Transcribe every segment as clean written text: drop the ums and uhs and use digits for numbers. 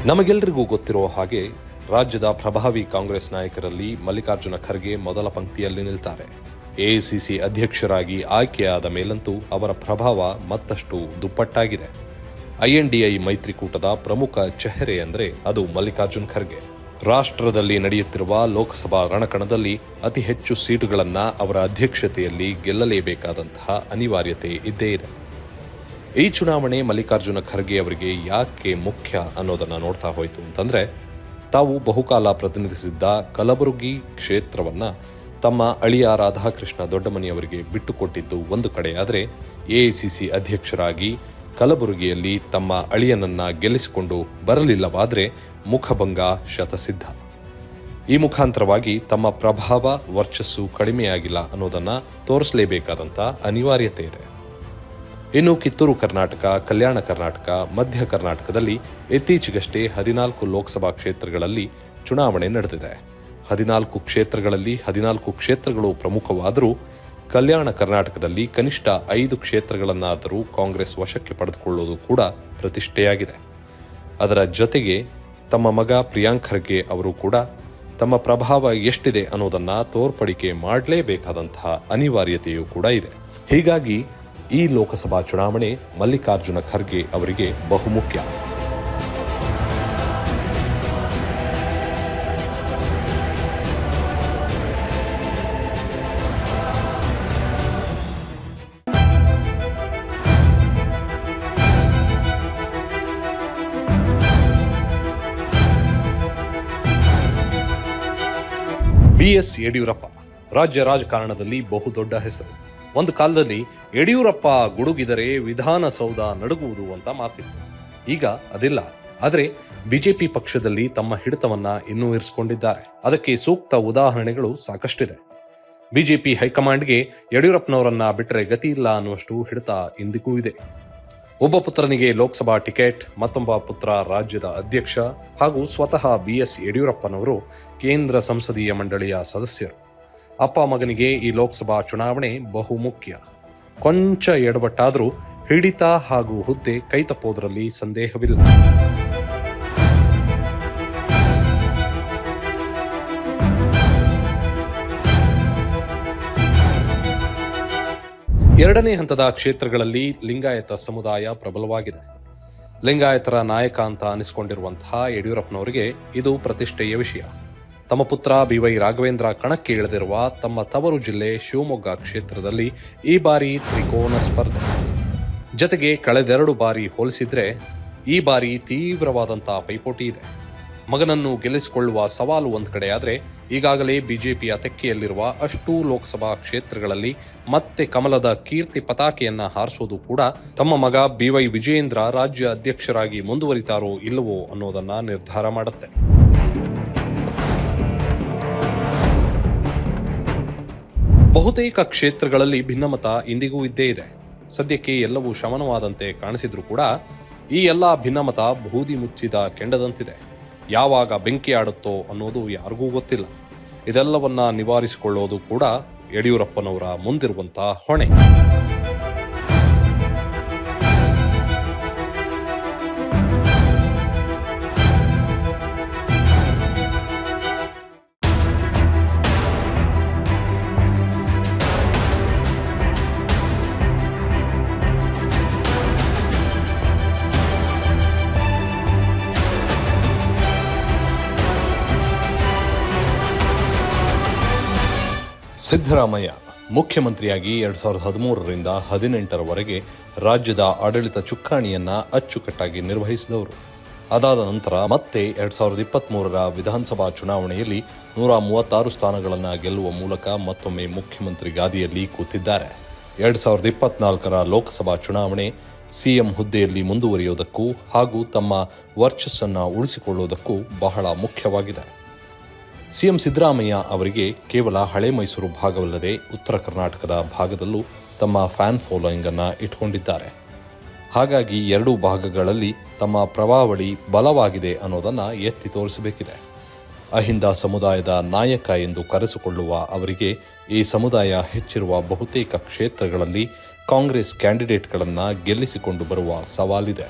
ನಮಗೆಲ್ಲರಿಗೂ ಗೊತ್ತಿರೋ ಹಾಗೆ ರಾಜ್ಯದ ಪ್ರಭಾವಿ ಕಾಂಗ್ರೆಸ್ ನಾಯಕರಲ್ಲಿ ಮಲ್ಲಿಕಾರ್ಜುನ ಖರ್ಗೆ ಮೊದಲ ಪಂಕ್ತಿಯಲ್ಲಿ ನಿಲ್ತಾರೆ. ಎಐಸಿಸಿ ಅಧ್ಯಕ್ಷರಾಗಿ ಆಯ್ಕೆಯಾದ ಮೇಲಂತೂ ಅವರ ಪ್ರಭಾವ ಮತ್ತಷ್ಟು ದುಪ್ಪಟ್ಟಾಗಿದೆ. ಐಎನ್ಡಿಎ ಮೈತ್ರಿಕೂಟದ ಪ್ರಮುಖ ಚೆಹರೆ ಅಂದರೆ ಅದು ಮಲ್ಲಿಕಾರ್ಜುನ್ ಖರ್ಗೆ. ರಾಷ್ಟ್ರದಲ್ಲಿ ನಡೆಯುತ್ತಿರುವ ಲೋಕಸಭಾ ರಣಕಣದಲ್ಲಿ ಅತಿ ಹೆಚ್ಚು ಸೀಟುಗಳನ್ನು ಅವರ ಅಧ್ಯಕ್ಷತೆಯಲ್ಲಿ ಗೆಲ್ಲಲೇಬೇಕಾದಂತಹ ಅನಿವಾರ್ಯತೆ ಇದ್ದೇ ಇದೆ. ಈ ಚುನಾವಣೆ ಮಲ್ಲಿಕಾರ್ಜುನ ಖರ್ಗೆ ಅವರಿಗೆ ಯಾಕೆ ಮುಖ್ಯ ಅನ್ನೋದನ್ನು ನೋಡ್ತಾ ಹೋಯಿತು ಅಂತಂದರೆ, ತಾವು ಬಹುಕಾಲ ಪ್ರತಿನಿಧಿಸಿದ್ದ ಕಲಬುರಗಿ ಕ್ಷೇತ್ರವನ್ನು ತಮ್ಮ ಅಳಿಯ ರಾಧಾಕೃಷ್ಣ ದೊಡ್ಡಮನಿಯವರಿಗೆ ಬಿಟ್ಟುಕೊಟ್ಟಿದ್ದು ಒಂದು ಕಡೆಯಾದರೆ, ಎಐಸಿಸಿ ಅಧ್ಯಕ್ಷರಾಗಿ ಕಲಬುರಗಿಯಲ್ಲಿ ತಮ್ಮ ಅಳಿಯನನ್ನ ಗೆಲ್ಲಿಸಿಕೊಂಡು ಬರಲಿಲ್ಲವಾದರೆ ಮುಖಭಂಗ ಶತಸಿದ್ಧ. ಈ ಮುಖಾಂತರವಾಗಿ ತಮ್ಮ ಪ್ರಭಾವ ವರ್ಚಸ್ಸು ಕಡಿಮೆಯಾಗಿಲ್ಲ ಅನ್ನೋದನ್ನು ತೋರಿಸಲೇಬೇಕಾದಂಥ ಅನಿವಾರ್ಯತೆ ಇದೆ. ಇನ್ನು ಕಿತ್ತೂರು ಕರ್ನಾಟಕ, ಕಲ್ಯಾಣ ಕರ್ನಾಟಕ, ಮಧ್ಯ ಕರ್ನಾಟಕದಲ್ಲಿ ಇತ್ತೀಚೆಗಷ್ಟೇ 14 ಲೋಕಸಭಾ ಕ್ಷೇತ್ರಗಳಲ್ಲಿ ಚುನಾವಣೆ ನಡೆದಿದೆ. 14 ಕ್ಷೇತ್ರಗಳಲ್ಲಿ 14 ಕ್ಷೇತ್ರಗಳು ಪ್ರಮುಖವಾದರೂ ಕಲ್ಯಾಣ ಕರ್ನಾಟಕದಲ್ಲಿ ಕನಿಷ್ಠ 5 ಕ್ಷೇತ್ರಗಳನ್ನಾದರೂ ಕಾಂಗ್ರೆಸ್ ವಶಕ್ಕೆ ಪಡೆದುಕೊಳ್ಳುವುದು ಕೂಡ ಪ್ರತಿಷ್ಠೆಯಾಗಿದೆ. ಅದರ ಜೊತೆಗೆ ತಮ್ಮ ಮಗ ಪ್ರಿಯಾಂಕ್ ಖರ್ಗೆ ಅವರು ಕೂಡ ತಮ್ಮ ಪ್ರಭಾವ ಎಷ್ಟಿದೆ ಅನ್ನೋದನ್ನು ತೋರ್ಪಡಿಕೆ ಮಾಡಲೇಬೇಕಾದಂತಹ ಅನಿವಾರ್ಯತೆಯೂ ಕೂಡ ಇದೆ. ಹೀಗಾಗಿ ಈ ಲೋಕಸಭಾ ಚುನಾವಣೆ ಮಲ್ಲಿಕಾರ್ಜುನ ಖರ್ಗೆ ಅವರಿಗೆ ಬಹುಮುಖ್ಯ. BS ಯಡಿಯೂರಪ್ಪ ರಾಜ್ಯ ರಾಜಕಾರಣದಲ್ಲಿ ಬಹುದೊಡ್ಡ ಹೆಸರು. ಒಂದು ಕಾಲದಲ್ಲಿ ಯಡಿಯೂರಪ್ಪ ಗುಡುಗಿದರೆ ವಿಧಾನಸೌಧ ನಡುಗುವುದು ಅಂತ ಮಾತಿತ್ತು. ಈಗ ಅದಿಲ್ಲ. ಆದರೆ ಬಿಜೆಪಿ ಪಕ್ಷದಲ್ಲಿ ತಮ್ಮ ಹಿಡಿತವನ್ನ ಇನ್ನೂ ಇರಿಸಿಕೊಂಡಿದ್ದಾರೆ. ಅದಕ್ಕೆ ಸೂಕ್ತ ಉದಾಹರಣೆಗಳು ಸಾಕಷ್ಟಿದೆ. ಬಿಜೆಪಿ ಹೈಕಮಾಂಡ್ಗೆ ಯಡಿಯೂರಪ್ಪನವರನ್ನ ಬಿಟ್ಟರೆ ಗತಿ ಇಲ್ಲ ಅನ್ನುವಷ್ಟು ಹಿಡಿತ ಇಂದಿಗೂ ಇದೆ. ಒಬ್ಬ ಪುತ್ರನಿಗೆ ಲೋಕಸಭಾ ಟಿಕೆಟ್, ಮತ್ತೊಬ್ಬ ಪುತ್ರ ರಾಜ್ಯದ ಅಧ್ಯಕ್ಷ ಹಾಗೂ ಸ್ವತಃ BS ಯಡಿಯೂರಪ್ಪನವರು ಕೇಂದ್ರ ಸಂಸದೀಯ ಮಂಡಳಿಯ ಸದಸ್ಯರು. ಅಪ್ಪ ಮಗನಿಗೆ ಈ ಲೋಕಸಭಾ ಚುನಾವಣೆ ಬಹುಮುಖ್ಯ. ಕೊಂಚ ಎಡವಟ್ಟಾದರೂ ಹಿಡಿತ ಹಾಗೂ ಹುದ್ದೆ ಕೈತಪ್ಪೋದರಲ್ಲಿ ಸಂದೇಹವಿಲ್ಲ. ಎರಡನೇ ಹಂತದ ಕ್ಷೇತ್ರಗಳಲ್ಲಿ ಲಿಂಗಾಯತ ಸಮುದಾಯ ಪ್ರಬಲವಾಗಿದೆ. ಲಿಂಗಾಯತರ ನಾಯಕ ಅಂತ ಅನಿಸಿಕೊಂಡಿರುವಂತಹ ಯಡಿಯೂರಪ್ಪನವರಿಗೆ ಇದು ಪ್ರತಿಷ್ಠೆಯ ವಿಷಯ. ತಮ್ಮ ಪುತ್ರ BY ರಾಘವೇಂದ್ರ ಕಣಕ್ಕೆ ಇಳಿದಿರುವ ತಮ್ಮ ತವರು ಜಿಲ್ಲೆ ಶಿವಮೊಗ್ಗ ಕ್ಷೇತ್ರದಲ್ಲಿ ಈ ಬಾರಿ ತ್ರಿಕೋನ ಸ್ಪರ್ಧೆ. ಜತೆಗೆ ಕಳೆದೆರಡು ಬಾರಿ ಹೋಲಿಸಿದ್ರೆ ಈ ಬಾರಿ ತೀವ್ರವಾದಂತಹ ಪೈಪೋಟಿ ಇದೆ. ಮಗನನ್ನು ಗೆಲ್ಲಿಸಿಕೊಳ್ಳುವ ಸವಾಲು ಒಂದು ಕಡೆಯಾದರೆ, ಈಗಾಗಲೇ ಬಿಜೆಪಿಯ ತೆಕ್ಕೆಯಲ್ಲಿರುವ ಅಷ್ಟೂ ಲೋಕಸಭಾ ಕ್ಷೇತ್ರಗಳಲ್ಲಿ ಮತ್ತೆ ಕಮಲದ ಕೀರ್ತಿ ಪತಾಕೆಯನ್ನ ಹಾರಿಸೋದು ಕೂಡ ತಮ್ಮ ಮಗ BY ವಿಜಯೇಂದ್ರ ರಾಜ್ಯ ಅಧ್ಯಕ್ಷರಾಗಿ ಮುಂದುವರಿತಾರೋ ಇಲ್ಲವೋ ಅನ್ನೋದನ್ನ ನಿರ್ಧಾರ ಮಾಡುತ್ತೆ. ಬಹುತೇಕ ಕ್ಷೇತ್ರಗಳಲ್ಲಿ ಭಿನ್ನಮತ ಇಂದಿಗೂ ಇದ್ದೇ ಇದೆ. ಸದ್ಯಕ್ಕೆ ಎಲ್ಲವೂ ಶಮನವಾದಂತೆ ಕಾಣಿಸಿದ್ರೂ ಕೂಡ ಈ ಎಲ್ಲ ಭಿನ್ನಮತ ಬೂದಿ ಮುಚ್ಚಿದ ಕೆಂಡದಂತಿದೆ. ಯಾವಾಗ ಬೆಂಕಿ ಆಡುತ್ತೋ ಅನ್ನೋದು ಯಾರಿಗೂ ಗೊತ್ತಿಲ್ಲ. ಇದೆಲ್ಲವನ್ನ ನಿವಾರಿಸಿಕೊಳ್ಳೋದು ಕೂಡ ಯಡಿಯೂರಪ್ಪನವರ ಮುಂದಿರುವಂತಹ ಹೊಣೆ. ಸಿದ್ದರಾಮಯ್ಯ ಮುಖ್ಯಮಂತ್ರಿಯಾಗಿ 2013ರಿಂದ 2018ರವರೆಗೆ ರಾಜ್ಯದ ಆಡಳಿತ ಚುಕ್ಕಾಣಿಯನ್ನ ಅಚ್ಚುಕಟ್ಟಾಗಿ ನಿರ್ವಹಿಸಿದವರು. ಅದಾದ ನಂತರ ಮತ್ತೆ 2023ರ ವಿಧಾನಸಭಾ ಚುನಾವಣೆಯಲ್ಲಿ 136 ಸ್ಥಾನಗಳನ್ನು ಗೆಲ್ಲುವ ಮೂಲಕ ಮತ್ತೊಮ್ಮೆ ಮುಖ್ಯಮಂತ್ರಿ ಗಾದಿಯಲ್ಲಿ ಕೂತಿದ್ದಾರೆ. 2024ರ ಲೋಕಸಭಾ ಚುನಾವಣೆ ಸಿಎಂ ಹುದ್ದೆಯಲ್ಲಿ ಮುಂದುವರಿಯುವುದಕ್ಕೂ ಹಾಗೂ ತಮ್ಮ ವರ್ಚಸ್ಸನ್ನು ಉಳಿಸಿಕೊಳ್ಳುವುದಕ್ಕೂ ಬಹಳ ಮುಖ್ಯವಾಗಿದೆ. ಸಿಎಂ ಸಿದ್ದರಾಮಯ್ಯ ಅವರಿಗೆ ಕೇವಲ ಹಳೆ ಮೈಸೂರು ಭಾಗವಲ್ಲದೆ ಉತ್ತರ ಕರ್ನಾಟಕದ ಭಾಗದಲ್ಲೂ ತಮ್ಮ ಫ್ಯಾನ್ ಫಾಲೋಯಿಂಗ್ ಅನ್ನು ಇಟ್ಕೊಂಡಿದ್ದಾರೆ. ಹಾಗಾಗಿ ಎರಡೂ ಭಾಗಗಳಲ್ಲಿ ತಮ್ಮ ಪ್ರಭಾವಳಿ ಬಲವಾಗಿದೆ ಅನ್ನೋದನ್ನು ಎತ್ತಿ ತೋರಿಸಬೇಕಿದೆ. ಅಹಿಂದ ಸಮುದಾಯದ ನಾಯಕ ಎಂದು ಕರೆಸಿಕೊಳ್ಳುವ ಅವರಿಗೆ ಈ ಸಮುದಾಯ ಹೆಚ್ಚಿರುವ ಬಹುತೇಕ ಕ್ಷೇತ್ರಗಳಲ್ಲಿ ಕಾಂಗ್ರೆಸ್ ಕ್ಯಾಂಡಿಡೇಟ್ಗಳನ್ನು ಗೆಲ್ಲಿಸಿಕೊಂಡು ಬರುವ ಸವಾಲಿದೆ.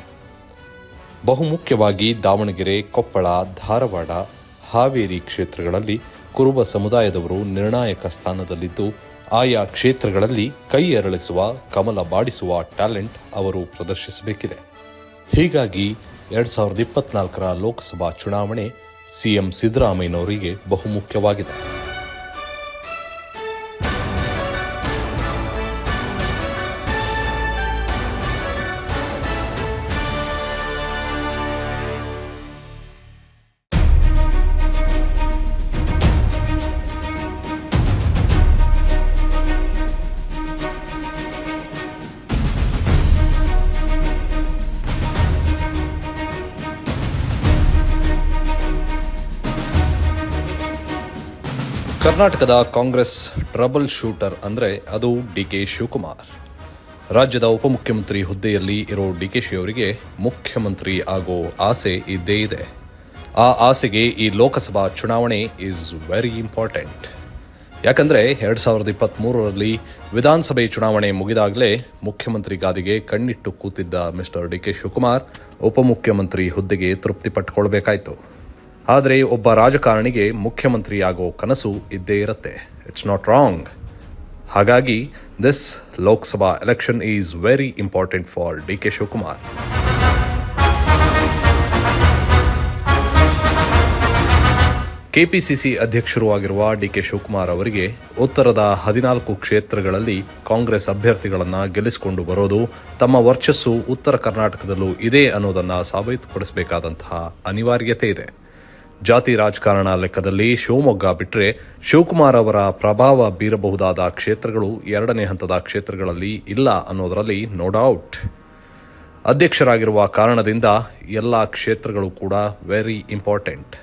ಬಹುಮುಖ್ಯವಾಗಿ ದಾವಣಗೆರೆ, ಕೊಪ್ಪಳ, ಧಾರವಾಡ, ಹಾವೇರಿ ಕ್ಷೇತ್ರಗಳಲ್ಲಿ ಕುರುಬ ಸಮುದಾಯದವರು ನಿರ್ಣಾಯಕ ಸ್ಥಾನದಲ್ಲಿದ್ದು ಆಯಾ ಕ್ಷೇತ್ರಗಳಲ್ಲಿ ಕೈ ಅರಳಿಸುವ, ಕಮಲ ಬಾಡಿಸುವ ಟ್ಯಾಲೆಂಟ್ ಅವರು ಪ್ರದರ್ಶಿಸಬೇಕಿದೆ. ಹೀಗಾಗಿ 2024ರ ಲೋಕಸಭಾ ಚುನಾವಣೆ ಸಿಎಂ ಸಿದ್ದರಾಮಯ್ಯನವರಿಗೆ ಬಹುಮುಖ್ಯವಾಗಿದೆ. ಕರ್ನಾಟಕದ ಕಾಂಗ್ರೆಸ್ ಟ್ರಬಲ್ ಶೂಟರ್ ಅಂದರೆ ಅದು ಡಿಕೆ ಶಿವಕುಮಾರ್. ರಾಜ್ಯದ ಉಪಮುಖ್ಯಮಂತ್ರಿ ಹುದ್ದೆಯಲ್ಲಿ ಇರೋ ಡಿಕೆಶಿ ಅವರಿಗೆ ಮುಖ್ಯಮಂತ್ರಿ ಆಗೋ ಆಸೆ ಇದ್ದೇ ಇದೆ. ಆ ಆಸೆಗೆ ಈ ಲೋಕಸಭಾ ಚುನಾವಣೆ ಈಸ್ ವೆರಿ ಇಂಪಾರ್ಟೆಂಟ್. ಯಾಕಂದರೆ 2023ರಲ್ಲಿ ವಿಧಾನಸಭೆ ಚುನಾವಣೆ ಮುಗಿದಾಗಲೇ ಮುಖ್ಯಮಂತ್ರಿ ಗಾದಿಗೆ ಕಣ್ಣಿಟ್ಟು ಕೂತಿದ್ದ ಮಿಸ್ಟರ್ ಡಿಕೆ ಶಿವಕುಮಾರ್ ಉಪಮುಖ್ಯಮಂತ್ರಿ ಹುದ್ದೆಗೆ ತೃಪ್ತಿ ಪಟ್ಟುಕೊಳ್ಬೇಕಾಯಿತು. ಆದರೆ ಒಬ್ಬ ರಾಜಕಾರಣಿಗೆ ಮುಖ್ಯಮಂತ್ರಿ ಆಗೋ ಕನಸು ಇದ್ದೇ ಇರುತ್ತೆ. It's not wrong. ಹಾಗಾಗಿ this Lok Sabha election is very important for D K Shivakumar. KPCC ಅಧ್ಯಕ್ಷರು ಆಗಿರುವ ಡಿ ಕೆ ಶಿವಕುಮಾರ್ ಅವರಿಗೆ ಉತ್ತರದ 14 ಕ್ಷೇತ್ರಗಳಲ್ಲಿ ಕಾಂಗ್ರೆಸ್ ಅಭ್ಯರ್ಥಿಗಳನ್ನು ಗೆಲ್ಲಿಸಿಕೊಂಡು ಬರೋದು, ತಮ್ಮ ವರ್ಚಸ್ಸು ಉತ್ತರ ಕರ್ನಾಟಕದಲ್ಲೂ ಇದೆ ಅನ್ನೋದನ್ನು ಸಾಬೀತುಪಡಿಸಬೇಕಾದಂತಹ ಅನಿವಾರ್ಯತೆ ಇದೆ. ಜಾತಿ ರಾಜಕಾರಣ ಲೆಕ್ಕದಲ್ಲಿ ಶಿವಮೊಗ್ಗ ಬಿಟ್ಟರೆ ಶಿವಕುಮಾರ್ ಅವರ ಪ್ರಭಾವ ಬೀರಬಹುದಾದ ಕ್ಷೇತ್ರಗಳು 2ನೇ ಹಂತದ ಕ್ಷೇತ್ರಗಳಲ್ಲಿ ಇಲ್ಲ ಅನ್ನೋದರಲ್ಲಿ ನೋ ಡೌಟ್. ಅಧ್ಯಕ್ಷರಾಗಿರುವ ಕಾರಣದಿಂದ ಎಲ್ಲ ಕ್ಷೇತ್ರಗಳು ಕೂಡ very important.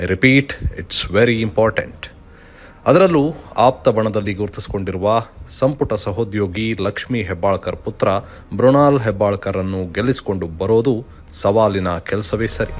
I repeat, it's very important. ಅದರಲ್ಲೂ ಆಪ್ತ ಬಣದಲ್ಲಿ ಗುರುತಿಸಿಕೊಂಡಿರುವ ಸಂಪುಟ ಸಹೋದ್ಯೋಗಿ ಲಕ್ಷ್ಮೀ ಹೆಬ್ಬಾಳ್ಕರ್ ಪುತ್ರ ಮೃಣಾಲ್ ಹೆಬ್ಬಾಳ್ಕರ್ ಅನ್ನು ಗೆಲ್ಲಿಸಿಕೊಂಡು ಬರೋದು ಸವಾಲಿನ ಕೆಲಸವೇ ಸರಿ.